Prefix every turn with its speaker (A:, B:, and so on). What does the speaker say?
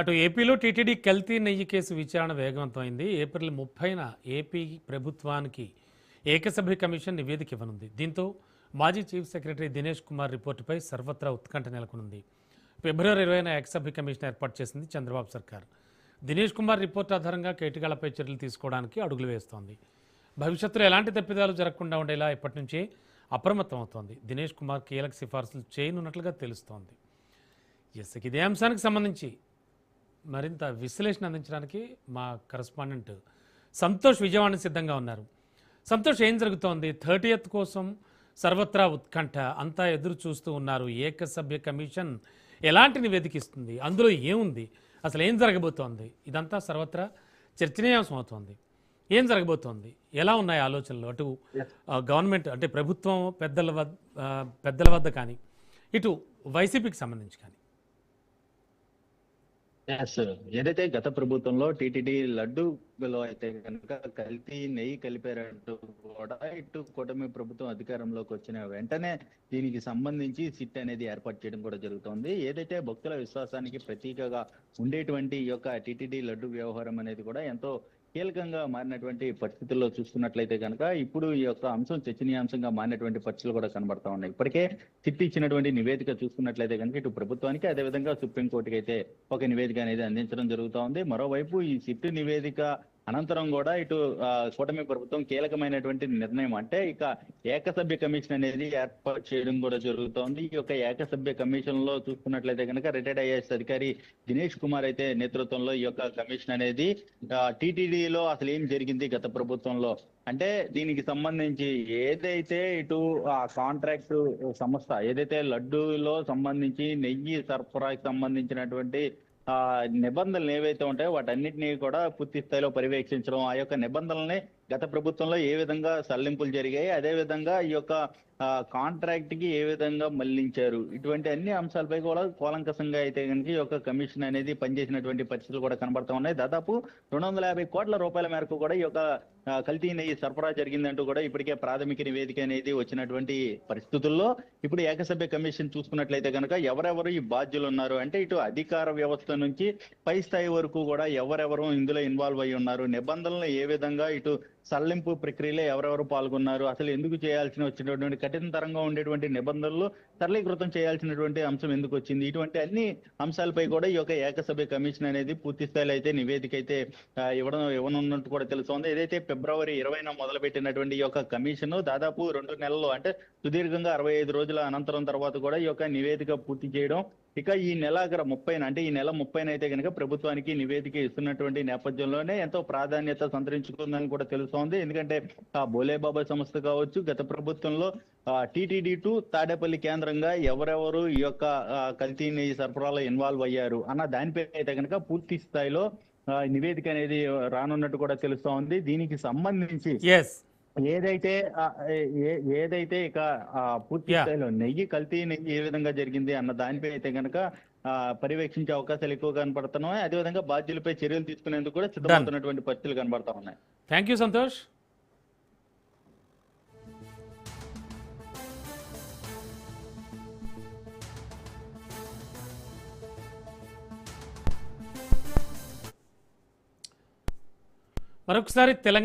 A: అటు ఏపీలో టీటీడీ కల్తీ నెయ్యి కేసు విచారణ వేగవంతమైంది. ఏప్రిల్ 30న ఏపీ ప్రభుత్వానికి ఏకసభ్య కమిషన్ నివేదిక ఇవ్వనుంది. దీంతో మాజీ చీఫ్ సెక్రటరీ దినేష్ కుమార్ రిపోర్టుపై సర్వత్రా ఉత్కంఠ నెలకొనుంది. ఫిబ్రవరి 20న ఏకసభ్య కమిషన్ ఏర్పాటు చేసింది చంద్రబాబు సర్కార్. దినేష్ కుమార్ రిపోర్టు ఆధారంగా కేటగాళ్లపై చర్యలు తీసుకోవడానికి అడుగులు వేస్తోంది. భవిష్యత్తులో ఎలాంటి తప్పిదాలు జరగకుండా ఉండేలా ఇప్పటి నుంచే అప్రమత్తం అవుతోంది. దినేష్ కుమార్ కీలక సిఫార్సులు చేయనున్నట్లుగా తెలుస్తోంది. ఇదే అంశానికి సంబంధించి మరింత విశ్లేషణ అందించడానికి మా కరెస్పాండెంట్ సంతోష్ విజయవాడ సిద్ధంగా ఉన్నారు. సంతోష్, ఏం జరుగుతోంది? 30th కోసం సర్వత్రా ఉత్కంఠ, అంతా ఎదురు చూస్తూ ఉన్నారు. ఏకసభ్య కమిషన్ ఎలాంటి నివేదిక ఇస్తుంది, అందులో ఏముంది, అసలు ఏం జరగబోతోంది? ఇదంతా సర్వత్రా చర్చనీయాంశం అవుతోంది. ఏం జరగబోతోంది? ఎలా ఉన్నాయి ఆలోచనలు? అటు గవర్నమెంట్ అంటే ప్రభుత్వం పెద్దల వద్ద కానీ, ఇటు వైసీపీకి సంబంధించి కానీ.
B: ఏదైతే గత ప్రభుత్వంలో టీటీడీ లడ్డూలో అయితే కనుక కల్తీ నెయ్యి కలిపారంటూ కూడా ఇటు కూటమి ప్రభుత్వం అధికారంలోకి వచ్చిన వెంటనే దీనికి సంబంధించి సిట్ అనేది ఏర్పాటు చేయడం కూడా జరుగుతోంది. ఏదైతే భక్తుల విశ్వాసానికి ప్రతీకగా ఉండేటువంటి ఈ యొక్క టీటీడీ లడ్డు వ్యవహారం అనేది కూడా ఎంతో కీలకంగా మారినటువంటి పరిస్థితుల్లో చూసుకున్నట్లయితే కనుక ఇప్పుడు ఈ యొక్క అంశం చర్చనీయాంశంగా మారినటువంటి పరిస్థితులు కూడా కనబడతా ఉన్నాయి. ఇప్పటికే సిట్ ఇచ్చినటువంటి నివేదిక చూసుకున్నట్లయితే కనుక ఇటు ప్రభుత్వానికి, అదేవిధంగా సుప్రీంకోర్టుకి అయితే ఒక నివేదిక అనేది అందించడం జరుగుతూ ఉంది. మరోవైపు ఈ సిట్ నివేదిక అనంతరం కూడా ఇటు కూటమి ప్రభుత్వం కీలకమైనటువంటి నిర్ణయం అంటే ఇక ఏకసభ్య కమిషన్ అనేది ఏర్పాటు చేయడం కూడా జరుగుతోంది. ఈ యొక్క ఏకసభ్య కమిషన్ లో చూసుకున్నట్లయితే కనుక రిటైర్డ్ ఐఏఎస్ అధికారి దినేష్ కుమార్ అయితే నేతృత్వంలో ఈ యొక్క కమిషన్ అనేది టీటీడీలో అసలు ఏం జరిగింది గత ప్రభుత్వంలో, అంటే దీనికి సంబంధించి ఏదైతే ఇటు కాంట్రాక్ట్ సంస్థ ఏదైతే లడ్డూలో సంబంధించి నెయ్యి సరఫరాకి సంబంధించినటువంటి నిబంధనలు ఏవైతే ఉంటాయో వాటన్నిటినీ కూడా పూర్తి స్థాయిలో పర్యవేక్షించడం, ఆ యొక్క నిబంధనల్ని గత ప్రభుత్వంలో ఏ విధంగా సడలింపులు జరిగాయి, అదే విధంగా ఈ యొక్క కాంట్రాక్ట్ కి ఏ విధంగా మళ్లించారు, ఇటువంటి అన్ని అంశాలపై కూడా కూలంకషంగా అయితే కనుక ఈ యొక్క కమిషన్ అనేది పనిచేసినటువంటి పరిస్థితులు కూడా కనబడతా ఉన్నాయి. దాదాపు 250 కోట్ల రూపాయల మేరకు కూడా ఈ యొక్క కల్తీ నెయ్యి సరఫరా జరిగిందంటూ కూడా ఇప్పటికే ప్రాథమిక నివేదిక అనేది వచ్చినటువంటి పరిస్థితుల్లో ఇప్పుడు ఏకసభ్య కమిషన్ చూసుకున్నట్లయితే కనుక ఎవరెవరు ఈ బాధ్యులు ఉన్నారు అంటే ఇటు అధికార వ్యవస్థ నుంచి పై స్థాయి వరకు కూడా ఎవరెవరు ఇందులో ఇన్వాల్వ్ అయి ఉన్నారు, నిబంధనలు ఏ విధంగా ఇటు సడలింపు ప్రక్రియలో ఎవరెవరు పాల్గొన్నారు, అసలు ఎందుకు చేయాల్సిన వచ్చినటువంటి కఠినతరంగా ఉండేటువంటి నిబంధనలు సరళీకృతం చేయాల్సినటువంటి అంశం ఎందుకు వచ్చింది, ఇటువంటి అన్ని అంశాలపై కూడా ఈ యొక్క ఏకసభ్య కమిషన్ అనేది పూర్తి స్థాయిలో అయితే నివేదిక అయితే ఇవ్వనున్నట్టు కూడా తెలుస్తోంది. ఏదైతే ఫిబ్రవరి 20న మొదలుపెట్టినటువంటి ఈ యొక్క కమిషన్ దాదాపు 2 నెలలు అంటే సుదీర్ఘంగా 65 రోజుల అనంతరం తర్వాత కూడా ఈ యొక్క నివేదిక పూర్తి చేయడం, ఇక ఈ నెల 30న అంటే ఈ నెల 30న అయితే కనుక ప్రభుత్వానికి నివేదిక ఇస్తున్నటువంటి నేపథ్యంలోనే ఎంతో ప్రాధాన్యత సంతరించుకుందని కూడా తెలుస్తోంది. ఎందుకంటే బోలేబాబా సంస్థ కావచ్చు, గత ప్రభుత్వంలో టీటీడీ టు తాడేపల్లి కేంద్రంగా ఎవరెవరు ఈ యొక్క కల్తీ నెయ్యి సరఫరాలో ఇన్వాల్వ్ అయ్యారు అన్న దానిపై అయితే కనుక పూర్తి స్థాయిలో నివేదిక అనేది రానున్నట్టు కూడా తెలుస్తా ఉంది. దీనికి సంబంధించి ఏదైతే ఇక పూర్తి స్థాయిలో కల్తీ నెయ్యి ఏ విధంగా జరిగింది అన్న దానిపై అయితే కనుక పర్యవేక్షించే అవకాశాలు ఎక్కువ కనబడుతున్నాయి. అదేవిధంగా బాధ్యులపై చర్యలు తీసుకునేందుకు కూడా సిద్ధమవుతున్నటువంటి పరిస్థితులు కనబడతా ఉన్నాయి.
A: Thank you Santosh. మరొకసారి తెలంగాణ